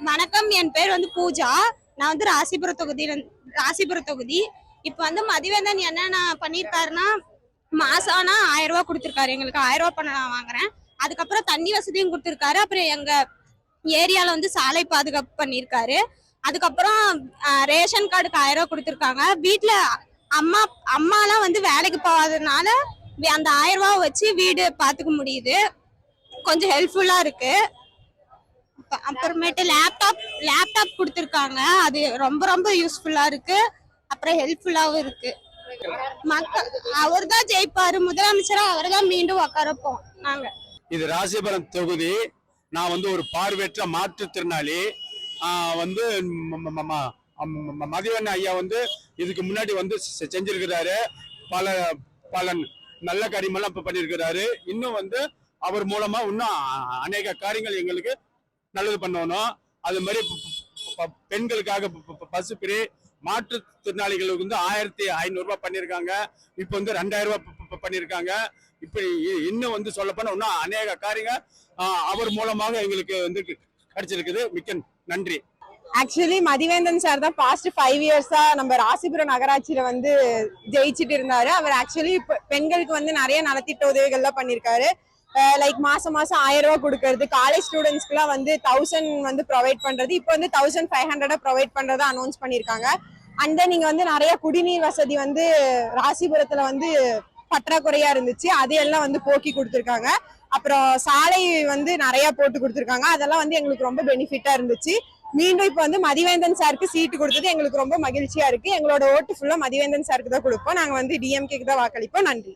வணக்கம், என் பேர் வந்து பூஜா. நான் வந்து ராசிபுர தொகுதி. இப்ப வந்து மதிவேந்தன் என்னென்ன பண்ணிருக்காருன்னா, மாசம் ஆனா 1000 ரூபாய் கொடுத்திருக்காரு. எங்களுக்கு 1000 ரூபாய் பண்ண நான் வாங்குறேன். அதுக்கப்புறம் தண்ணி வசதியும் கொடுத்திருக்காரு. அப்புறம் எங்க ஏரியால வந்து சாலை பாதுகாப்பு பண்ணிருக்காரு. அதுக்கப்புறம் ரேஷன் கார்டுக்கு 1000 ரூபாய் கொடுத்திருக்காங்க. வீட்டுல அம்மாலாம் வந்து வேலைக்கு போகாததுனால அந்த 1000 ரூபாய் வச்சு வீடு பாத்துக்க முடியுது. கொஞ்சம் ஹெல்ப்ஃபுல்லா இருக்கு. அப்புறமேட்டு லேப்டாப் கொடுத்துருக்காங்க. அது ரொம்ப ரொம்ப யூஸ்ஃபுல்லா இருக்கு. அப்புறம் ஹெல்ப்ஃபுல்லாவும் இருக்கு. மக்கள் அவர் தான் ஜெயிப்பாரு, முதலமைச்சரா அவர் தான் மீண்டும் உட்காரப்போம் நாங்க. இது ராசிபுரம் தொகுதி. நான் வந்து ஒரு பார்வையற்ற மாற்றுத்திறனாளி. வந்து மதிவண்ண ஐயா வந்து இதுக்கு முன்னாடி வந்து செஞ்சிருக்கிறாரு. பல பல நல்ல காரியமெல்லாம் இப்ப பண்ணிருக்கிறாரு. இன்னும் வந்து அவர் மூலமா இன்னும் அநேக காரியங்கள் எங்களுக்கு நல்லது பண்ணணும். அது மாதிரி பெண்களுக்காக பஸ் ஃப்ரீ, மாற்றுத்திறனாளிகளுக்கு வந்து 1500 ரூபாய் பண்ணிருக்காங்க. இப்ப வந்து 2000 ரூபாய் பண்ணிருக்காங்க. இப்படி இன்னும் வந்து சொல்ல போனா இன்னும் அநேக காரியங்கள் அவர் மூலமாக எங்களுக்கு வந்து கிடைச்சிருக்குது. மிக்க நன்றி. ஆக்சுவலி மதிவேந்தன் சார் தான் பாஸ்ட் 5 இயர்ஸா நம்ம ராசிபுரம் நகராட்சியில வந்து ஜெயிச்சுட்டு இருந்தாரு. அவர் ஆக்சுவலி பெண்களுக்கு வந்து நிறைய நலத்திட்ட உதவிகள்லாம் பண்ணிருக்காரு. லைக் மாசம் 1000 ரூபாய் கொடுக்கறது, காலேஜ் ஸ்டூடெண்ட்ஸ்க்கு எல்லாம் வந்து 1000 வந்து ப்ரொவைட் பண்றது, இப்போ வந்து 1500 ப்ரொவைட் பண்றதா அனௌன்ஸ் பண்ணிருக்காங்க. அண்ட் தென் நீங்க வந்து நிறைய குடிநீர் வசதி வந்து ராசிபுரத்துல வந்து பற்றாக்குறையா இருந்துச்சு, அதையெல்லாம் வந்து போக்கி கொடுத்துருக்காங்க. அப்புறம் சாலை வந்து நிறைய போட்டு கொடுத்துருக்காங்க. அதெல்லாம் வந்து எங்களுக்கு ரொம்ப பெனிஃபிட்டா இருந்துச்சு. மீண்டும் இப்ப வந்து மதிவேந்தன் சாருக்கு சீட்டு கொடுத்தது எங்களுக்கு ரொம்ப மகிழ்ச்சியா இருக்கு. எங்களோட ஓட்டு ஃபுல்லா மதிவேந்தன் சாருக்கு தான் கொடுப்போம். நாங்க வந்து டிஎம்கேக்கு தான் வாக்களிப்போம். நன்றி.